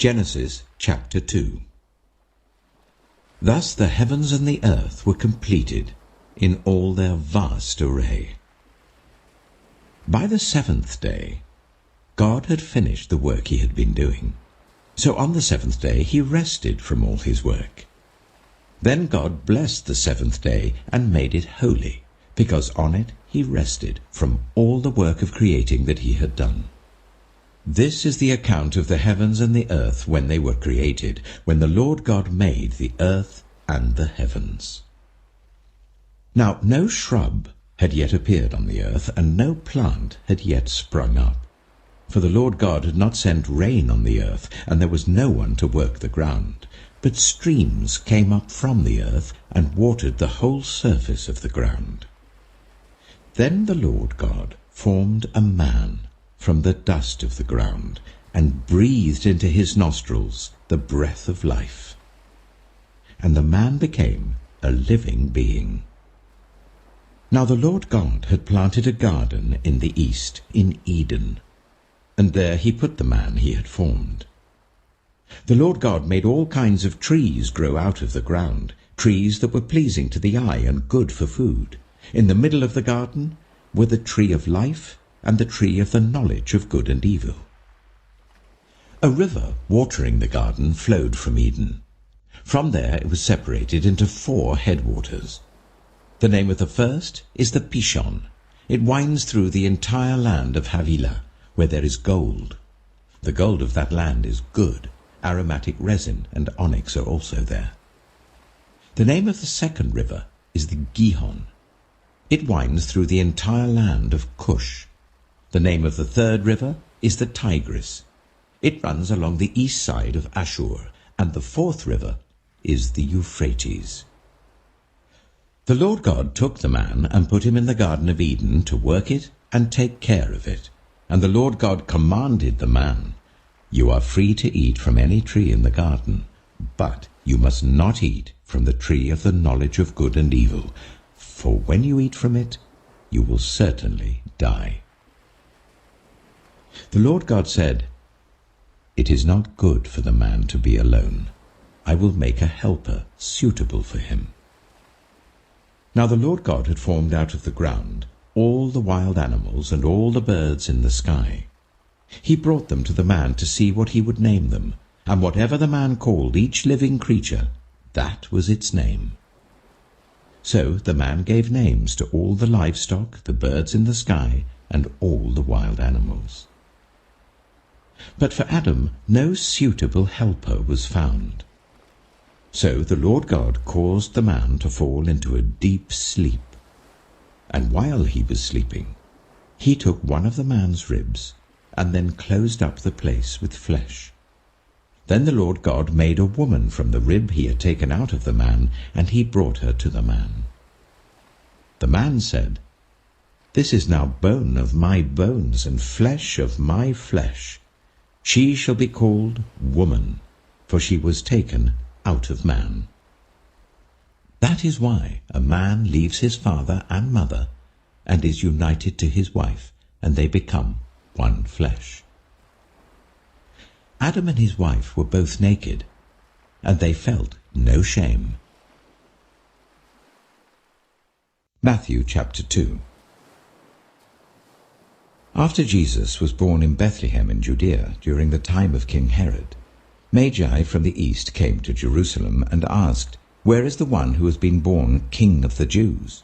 Genesis chapter 2. Thus the heavens and the earth were completed in all their vast array. By the seventh day, God had finished the work he had been doing. So on the seventh day he rested from all his work. Then God blessed the seventh day and made it holy, because on it he rested from all the work of creating that he had done. This is the account of the heavens and the earth when they were created, when the Lord God made the earth and the heavens. Now no shrub had yet appeared on the earth, and no plant had yet sprung up. For the Lord God had not sent rain on the earth, and there was no one to work the ground. But streams came up from the earth and watered the whole surface of the ground. Then the Lord God formed a man from the dust of the ground, and breathed into his nostrils the breath of life. And the man became a living being. Now the Lord God had planted a garden in the east, in Eden, and there he put the man he had formed. The Lord God made all kinds of trees grow out of the ground, trees that were pleasing to the eye and good for food. In the middle of the garden were the tree of life and the tree of the knowledge of good and evil. A river watering the garden flowed from Eden. From there it was separated into 4 headwaters. The name of the first is the Pishon. It winds through the entire land of Havilah, where there is gold. The gold of that land is good. Aromatic resin and onyx are also there. The name of the second river is the Gihon. It winds through the entire land of Cush. The name of the third river is the Tigris. It runs along the east side of Ashur, and the fourth river is the Euphrates. The Lord God took the man and put him in the Garden of Eden to work it and take care of it. And the Lord God commanded the man, "You are free to eat from any tree in the garden, but you must not eat from the tree of the knowledge of good and evil, for when you eat from it, you will certainly die." The Lord God said, "It is not good for the man to be alone. I will make a helper suitable for him." Now the Lord God had formed out of the ground all the wild animals and all the birds in the sky. He brought them to the man to see what he would name them, and whatever the man called each living creature, that was its name. So the man gave names to all the livestock, the birds in the sky, and all the wild animals. But for Adam no suitable helper was found. So the Lord God caused the man to fall into a deep sleep. And while he was sleeping, he took one of the man's ribs and then closed up the place with flesh. Then the Lord God made a woman from the rib he had taken out of the man, and he brought her to the man. The man said, "This is now bone of my bones and flesh of my flesh. She shall be called woman, for she was taken out of man." That is why a man leaves his father and mother and is united to his wife, and they become one flesh. Adam and his wife were both naked, and they felt no shame. Matthew chapter 2. After Jesus was born in Bethlehem in Judea during the time of King Herod, Magi from the east came to Jerusalem and asked, "Where is the one who has been born King of the Jews?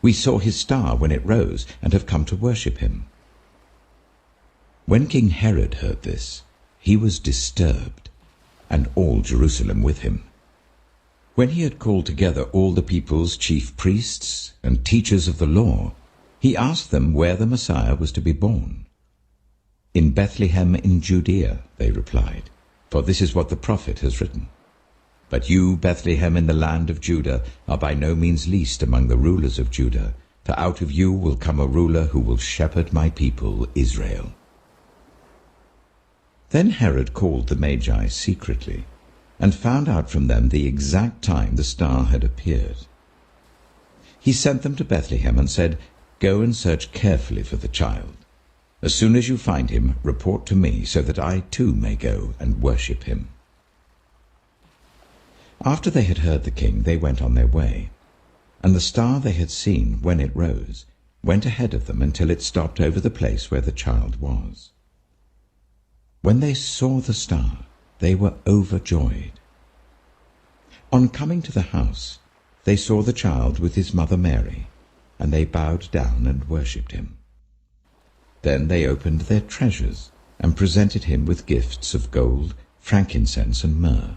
We saw his star when it rose and have come to worship him." When King Herod heard this, he was disturbed, and all Jerusalem with him. When he had called together all the people's chief priests and teachers of the law, he asked them where the Messiah was to be born. "In Bethlehem in Judea," they replied, "for this is what the prophet has written. But you, Bethlehem in the land of Judah, are by no means least among the rulers of Judah, for out of you will come a ruler who will shepherd my people Israel." Then Herod called the Magi secretly, and found out from them the exact time the star had appeared. He sent them to Bethlehem and said, "Go and search carefully for the child. As soon as you find him, report to me, so that I too may go and worship him." After they had heard the king, they went on their way, and the star they had seen when it rose went ahead of them until it stopped over the place where the child was. When they saw the star, they were overjoyed. On coming to the house, they saw the child with his mother Mary, and they bowed down and worshipped him. Then they opened their treasures and presented him with gifts of gold, frankincense, and myrrh.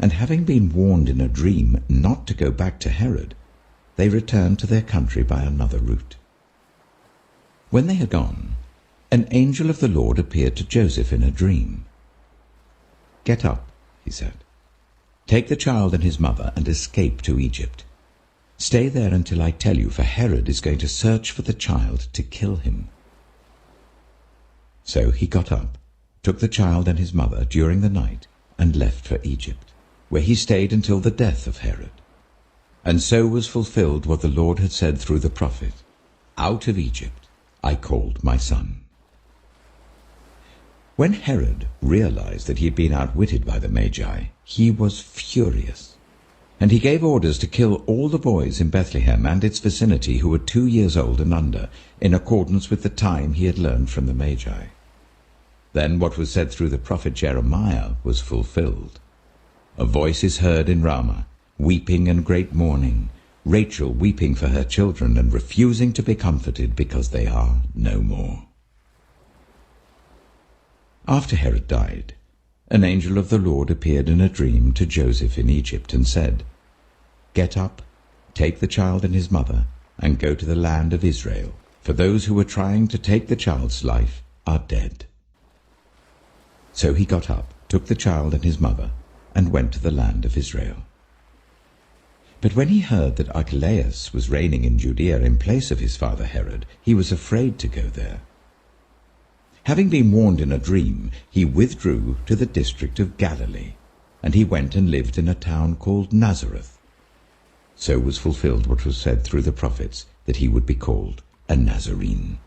And having been warned in a dream not to go back to Herod, they returned to their country by another route. When they had gone, an angel of the Lord appeared to Joseph in a dream. "Get up," he said. "Take the child and his mother and escape to Egypt. Stay there until I tell you, for Herod is going to search for the child to kill him." So he got up, took the child and his mother during the night, and left for Egypt, where he stayed until the death of Herod. And so was fulfilled what the Lord had said through the prophet, "Out of Egypt I called my son." When Herod realized that he had been outwitted by the Magi, he was furious, and he gave orders to kill all the boys in Bethlehem and its vicinity who were 2 years old and under, in accordance with the time he had learned from the Magi. Then what was said through the prophet Jeremiah was fulfilled. "A voice is heard in Ramah, weeping and great mourning, Rachel weeping for her children and refusing to be comforted because they are no more." After Herod died, an angel of the Lord appeared in a dream to Joseph in Egypt and said, "Get up, take the child and his mother, and go to the land of Israel, for those who were trying to take the child's life are dead." So he got up, took the child and his mother, and went to the land of Israel. But when he heard that Archelaus was reigning in Judea in place of his father Herod, he was afraid to go there. Having been warned in a dream, he withdrew to the district of Galilee, and he went and lived in a town called Nazareth. So was fulfilled what was said through the prophets, that he would be called a Nazarene.